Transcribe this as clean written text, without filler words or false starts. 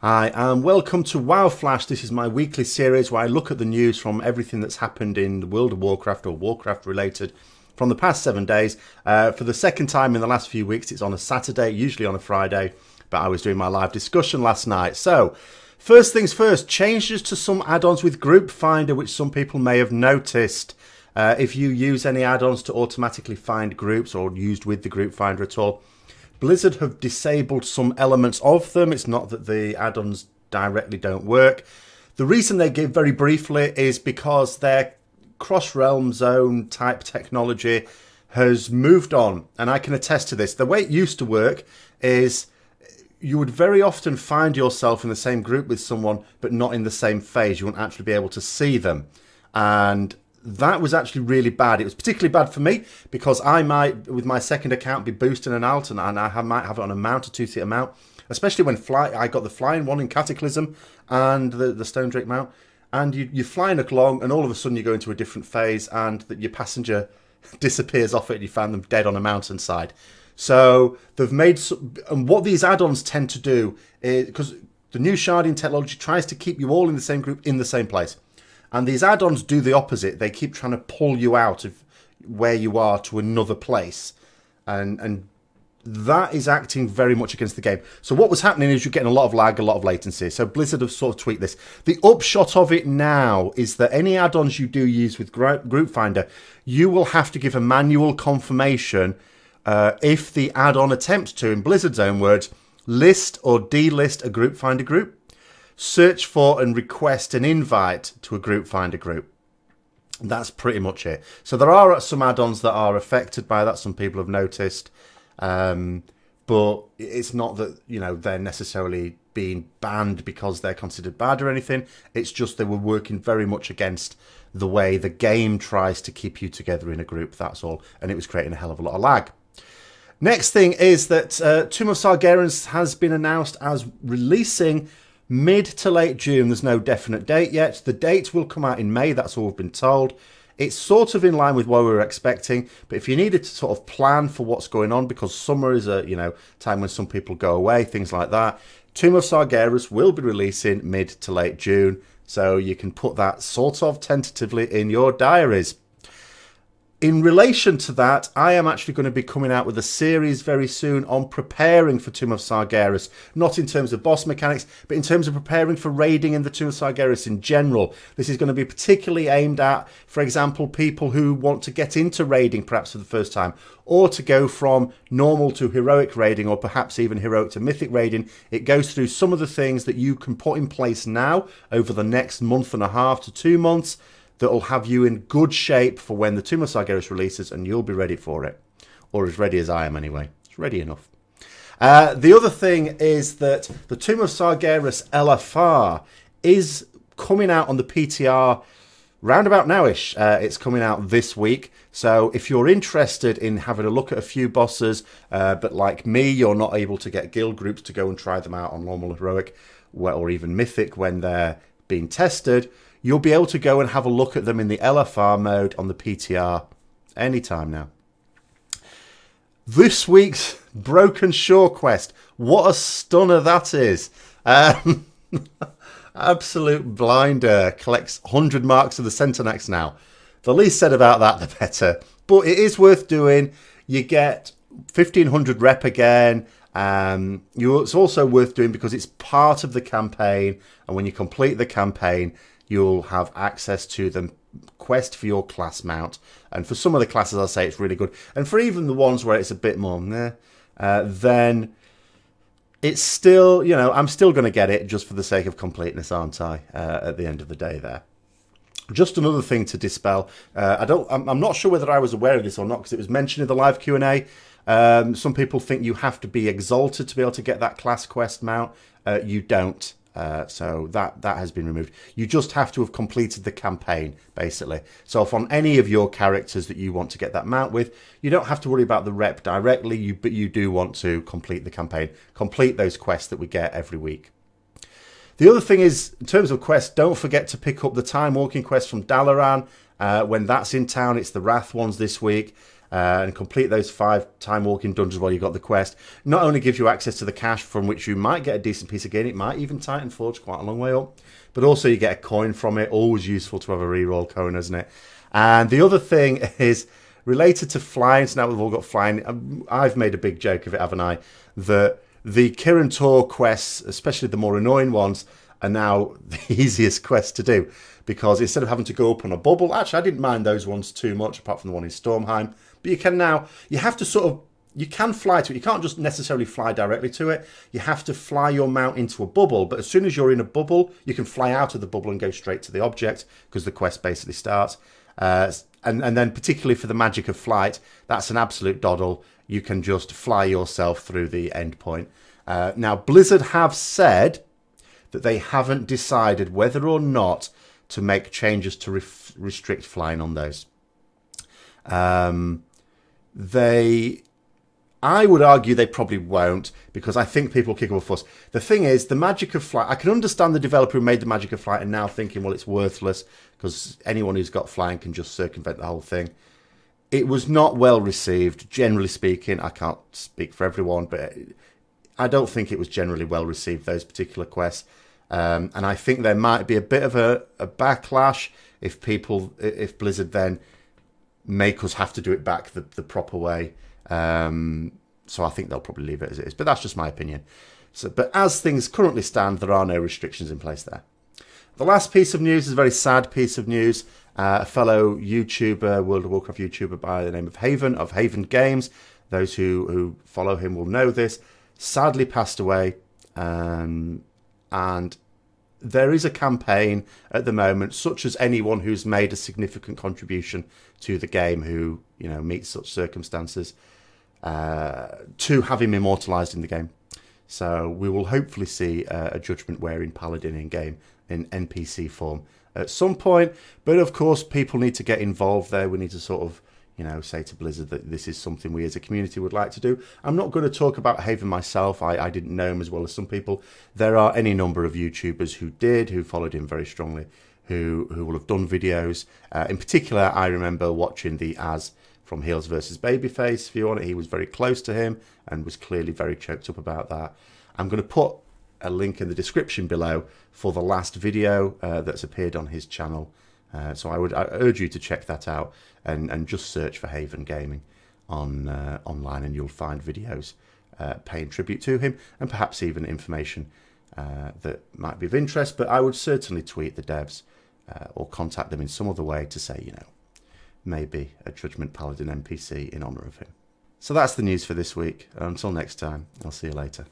Hi and welcome to WoW Flash. This is my weekly series where I look at the news from everything that's happened in the world of Warcraft or Warcraft related from the past 7 days. For the second time in the last few weeks, it's on a Saturday, usually on a Friday, but I was doing my live discussion last night. So, first things first, changes to some add-ons with Group Finder, which some people may have noticed. If you use any add-ons to automatically find groups or used with the Group Finder at all, Blizzard have disabled some elements of them. It's not that the add-ons directly don't work. The reason they give very briefly is because their cross-realm zone type technology has moved on, and I can attest to this. The way it used to work is you would very often find yourself in the same group with someone but not in the same phase. You wouldn't actually be able to see them, and that was actually really bad. It was particularly bad for me because I might, with my second account, be boosting an alt and I might have it on a mount, a two-seater mount, especially when I got the flying one in Cataclysm and the Stone Drake mount, and you're flying along and all of a sudden you go into a different phase and that your passenger disappears off it and you find them dead on a mountainside. So they've made, and what these add-ons tend to do is, because the new sharding technology tries to keep you all in the same group in the same place. And these add-ons do the opposite. They keep trying to pull you out of where you are to another place. And that is acting very much against the game. So what was happening is you're getting a lot of lag, a lot of latency. So Blizzard have sort of tweaked this. The upshot of it now is that any add-ons you do use with Group Finder, you will have to give a manual confirmation if the add-on attempts to, in Blizzard's own words, list or delist a Group Finder group. Search for and request an invite to a Group Finder group. That's pretty much it. So there are some add-ons that are affected by that. Some people have noticed. But it's not that, you know, they're necessarily being banned because they're considered bad or anything. It's just they were working very much against the way the game tries to keep you together in a group. That's all. And it was creating a hell of a lot of lag. Next thing is that Tomb of Sargeras has been announced as releasing mid to late June. There's no definite date yet. The date will come out in May. That's all we've been told. It's sort of in line with what we were expecting. But if you needed to sort of plan for what's going on, because summer is a time when some people go away, things like that, Tomb of Sargeras will be releasing mid to late June. So you can put that sort of tentatively in your diaries. In relation to that, I am actually going to be coming out with a series very soon on preparing for Tomb of Sargeras. Not in terms of boss mechanics, but in terms of preparing for raiding in the Tomb of Sargeras in general. This is going to be particularly aimed at, for example, people who want to get into raiding perhaps for the first time, or to go from normal to heroic raiding, or perhaps even heroic to mythic raiding. It goes through some of the things that you can put in place now over the next month and a half to 2 months, that will have you in good shape for when the Tomb of Sargeras releases, and you'll be ready for it. Or as ready as I am anyway. It's ready enough. The other thing is that the Tomb of Sargeras LFR is coming out on the PTR roundabout nowish. It's coming out this week. So if you're interested in having a look at a few bosses, but like me, you're not able to get guild groups to go and try them out on normal, heroic, or even mythic when they're being tested, you'll be able to go and have a look at them in the LFR mode on the PTR anytime now. This week's Broken Shore quest. What a stunner that is. Absolute blinder. Collects 100 marks of the Centenax now. The least said about that, the better. But it is worth doing. You get 1500 rep again. It's also worth doing because it's part of the campaign. And when you complete the campaign, you'll have access to the quest for your class mount. And for some of the classes, I'll say it's really good. And for even the ones where it's a bit more, then it's still, I'm still going to get it just for the sake of completeness, aren't I, at the end of the day there. Just another thing to dispel. I'm not sure whether I was aware of this or not, because it was mentioned in the live Q&A. Some people think you have to be exalted to be able to get that class quest mount. You don't. So that has been removed. You just have to have completed the campaign, basically. So if on any of your characters that you want to get that mount with, you don't have to worry about the rep directly, but you do want to complete the campaign, complete those quests that we get every week. The other thing is, in terms of quests, don't forget to pick up the Time Walking quest from Dalaran. When that's in town, it's the Wrath ones this week. and complete those 5 time walking dungeons while you've got the quest. Not only gives you access to the cache from which you might get a decent piece of gain, it might even Titan Forge quite a long way up, but also you get a coin from it. Always useful to have a reroll coin, isn't it? And the other thing is related to flying. So now we've all got flying. I've made a big joke of it, haven't I? That the Kirin Tor quests, especially the more annoying ones, are now the easiest quests to do, because instead of having to go up on a bubble, actually I didn't mind those ones too much, apart from the one in Stormheim, but you can now, you have to sort of, you can fly to it. You can't just necessarily fly directly to it. You have to fly your mount into a bubble, but as soon as you're in a bubble, you can fly out of the bubble and go straight to the object, because the quest basically starts. And then particularly for the magic of flight, that's an absolute doddle. You can just fly yourself through the end point. Now, Blizzard have said that they haven't decided whether or not to make changes to restrict flying on those. I would argue they probably won't, because I think people kick up a fuss. The thing is, the magic of flight, I can understand the developer who made the magic of flight and now thinking, well, it's worthless, because anyone who's got flying can just circumvent the whole thing. It was not well received, generally speaking. I can't speak for everyone, but I don't think it was generally well received, those particular quests. And I think there might be a bit of a backlash if Blizzard then make us have to do it back the proper way. So I think they'll probably leave it as it is, but that's just my opinion. But as things currently stand, there are no restrictions in place there. The last piece of news is a very sad piece of news. A fellow YouTuber, World of Warcraft YouTuber by the name of Haven Games, those who follow him will know this, sadly passed away. And there is a campaign at the moment, such as anyone who's made a significant contribution to the game who, you know, meets such circumstances, to have him immortalised in the game. So we will hopefully see a judgment-wearing paladin in game in NPC form at some point. But of course, people need to get involved there. We need to sort of, you know, say to Blizzard that this is something we as a community would like to do. I'm not going to talk about Haven myself. I didn't know him as well as some people. There are any number of YouTubers who followed him very strongly, who will have done videos. In particular, I remember watching the As from Heels versus Babyface view on it. He was very close to him and was clearly very choked up about that. I'm going to put a link in the description below for the last video that's appeared on his channel. So I urge you to check that out and just search for Haven Gaming online, and you'll find videos paying tribute to him, and perhaps even information that might be of interest. But I would certainly tweet the devs or contact them in some other way to say, you know, maybe a Judgment Paladin NPC in honour of him. So that's the news for this week. Until next time, I'll see you later.